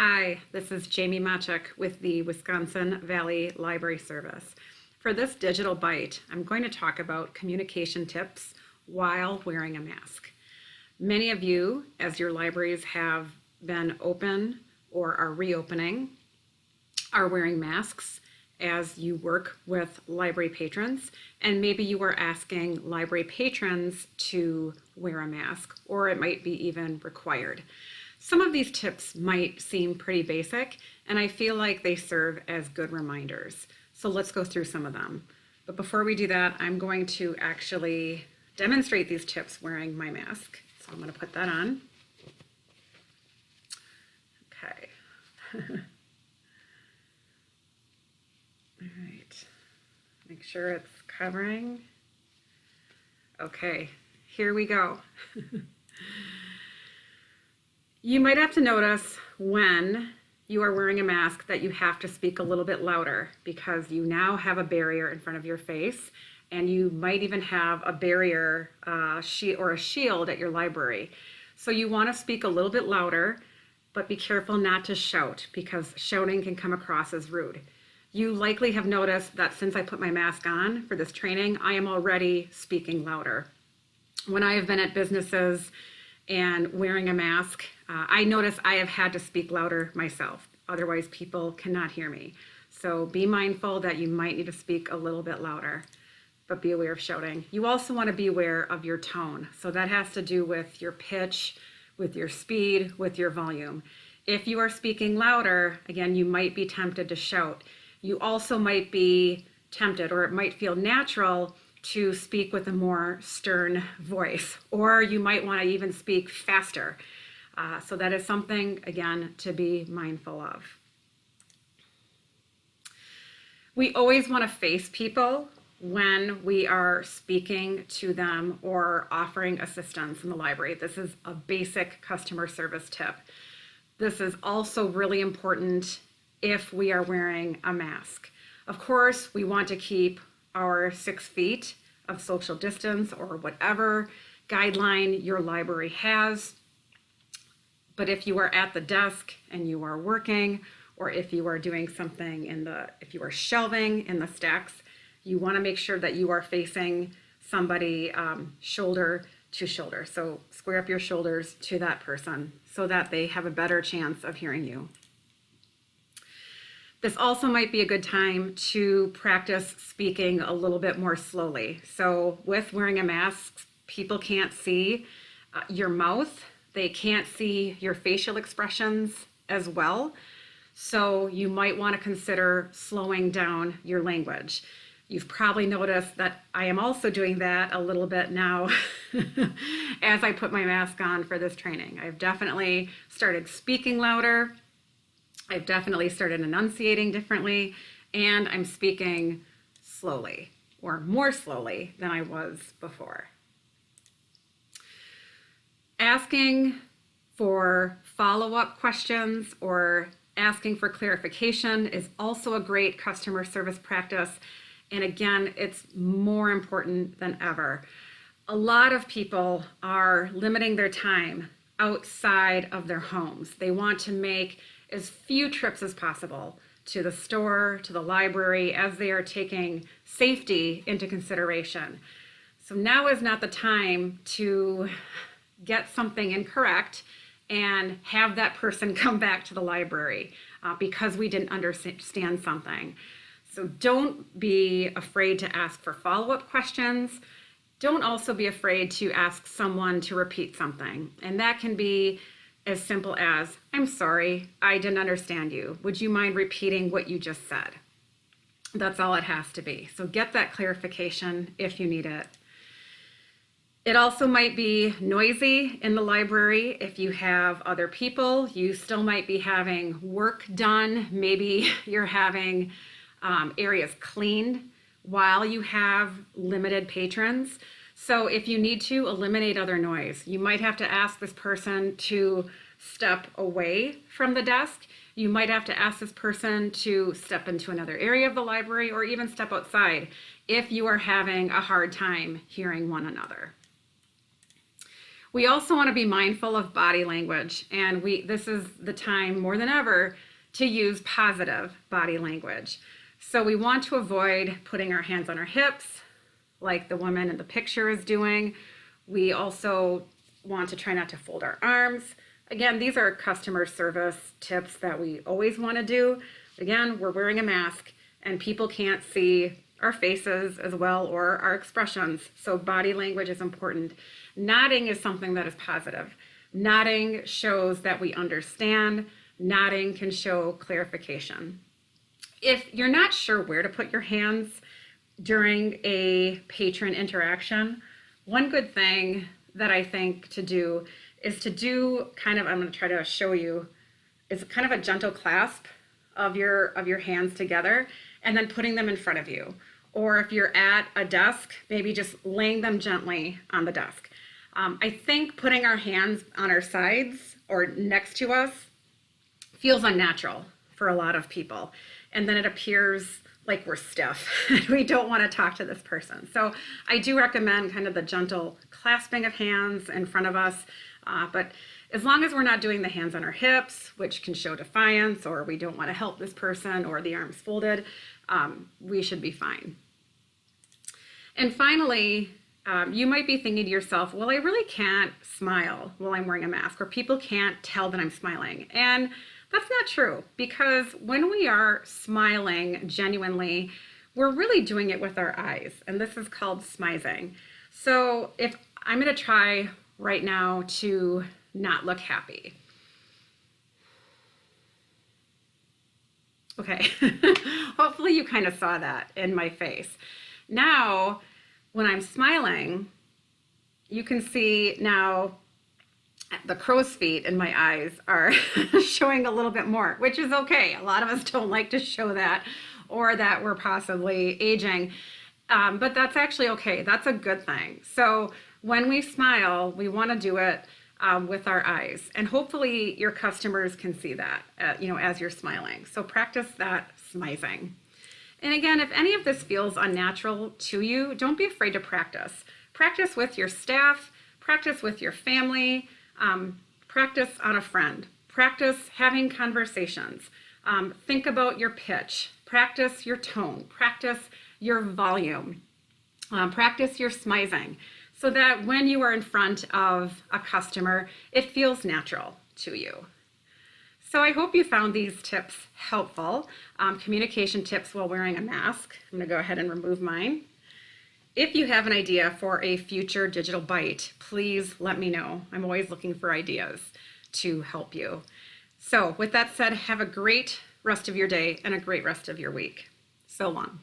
Hi, this is Jamie Machek with the Wisconsin Valley Library Service. For this digital bite, I'm going to talk about communication tips while wearing a mask. Many of you, as your libraries have been open or are reopening, are wearing masks as you work with library patrons, and maybe you are asking library patrons to wear a mask, or it might be even required. Some of these tips might seem pretty basic, and I feel like they serve as good reminders. So let's go through some of them. But before we do that, I'm going to actually demonstrate these tips wearing my mask. So I'm going to put that on. Okay. All right. Make sure it's covering. Okay, here we go. You might have to notice when you are wearing a mask that you have to speak a little bit louder because you now have a barrier in front of your face, and you might even have a barrier or a shield at your library. So you want to speak a little bit louder, but be careful not to shout because shouting can come across as rude. You likely have noticed that since I put my mask on for this training, I am already speaking louder. When I have been at businesses and wearing a mask, I notice I have had to speak louder myself. Otherwise, people cannot hear me. So be mindful that you might need to speak a little bit louder, but be aware of shouting. You also want to be aware of your tone. So that has to do with your pitch, with your speed, with your volume. If you are speaking louder, again, you might be tempted to shout. You also might be tempted, or it might feel natural to speak with a more stern voice, or you might want to even speak faster. So that is something, again, to be mindful of. We always want to face people when we are speaking to them or offering assistance in the library. This is a basic customer service tip. This is also really important if we are wearing a mask. Of course, we want to keep our 6 feet of social distance or whatever guideline your library has. But if you are at the desk and you are working, or if you are doing something if you are shelving in the stacks, you want to make sure that you are facing somebody shoulder to shoulder. So square up your shoulders to that person so that they have a better chance of hearing you. This also might be a good time to practice speaking a little bit more slowly. So with wearing a mask, people can't see your mouth. They can't see your facial expressions as well. So you might want to consider slowing down your language. You've probably noticed that I am also doing that a little bit now as I put my mask on for this training. I've definitely started speaking louder. I've definitely started enunciating differently, and I'm speaking slowly, or more slowly than I was before. Asking for follow-up questions or asking for clarification is also a great customer service practice. And again, it's more important than ever. A lot of people are limiting their time outside of their homes. They want to make as few trips as possible to the store, to the library, as they are taking safety into consideration. So now is not the time to get something incorrect and have that person come back to the library because we didn't understand something. So don't be afraid to ask for follow-up questions. Don't also be afraid to ask someone to repeat something. And that can be as simple as, I'm sorry, I didn't understand you. Would you mind repeating what you just said? That's all it has to be. So get that clarification if you need it. It also might be noisy in the library. If you have other people, you still might be having work done. Maybe you're having areas cleaned while you have limited patrons. So if you need to eliminate other noise, you might have to ask this person to step away from the desk. You might have to ask this person to step into another area of the library or even step outside if you are having a hard time hearing one another. We also want to be mindful of body language, and this is the time more than ever to use positive body language. So we want to avoid putting our hands on our hips like the woman in the picture is doing. We also want to try not to fold our arms. Again, these are customer service tips that we always want to do. Again, we're wearing a mask and people can't see our faces as well or our expressions. So body language is important. Nodding is something that is positive. Nodding shows that we understand. Nodding can show clarification. If you're not sure where to put your hands during a patron interaction, one good thing that I think to do is to do kind of, I'm going to try to show you, is kind of a gentle clasp of your hands together and then putting them in front of you. Or if you're at a desk, maybe just laying them gently on the desk. I think putting our hands on our sides or next to us feels unnatural for a lot of people. And then it appears like we're stiff and we don't want to talk to this person. So I do recommend kind of the gentle clasping of hands in front of us. But as long as we're not doing the hands on our hips, which can show defiance, or we don't want to help this person, or the arms folded, we should be fine. And finally, you might be thinking to yourself, well, I really can't smile while I'm wearing a mask, or people can't tell that I'm smiling. And that's not true, because when we are smiling genuinely, we're really doing it with our eyes, and this is called smizing. So if I'm going to try right now to not look happy. Okay, hopefully you kind of saw that in my face. Now, when I'm smiling, you can see now the crow's feet in my eyes are showing a little bit more, which is okay. A lot of us don't like to show that, or that we're possibly aging, but that's actually okay. That's a good thing. So when we smile, we want to do it with our eyes, and hopefully your customers can see that, as you're smiling. So practice that smizing. And again, if any of this feels unnatural to you, don't be afraid to practice. Practice with your staff, practice with your family, practice on a friend, practice having conversations, think about your pitch, practice your tone, practice your volume, practice your smizing, so that when you are in front of a customer, it feels natural to you. So I hope you found these tips helpful, communication tips while wearing a mask. I'm going to go ahead and remove mine. If you have an idea for a future digital bite, please let me know. I'm always looking for ideas to help you. So with that said, have a great rest of your day and a great rest of your week. So long.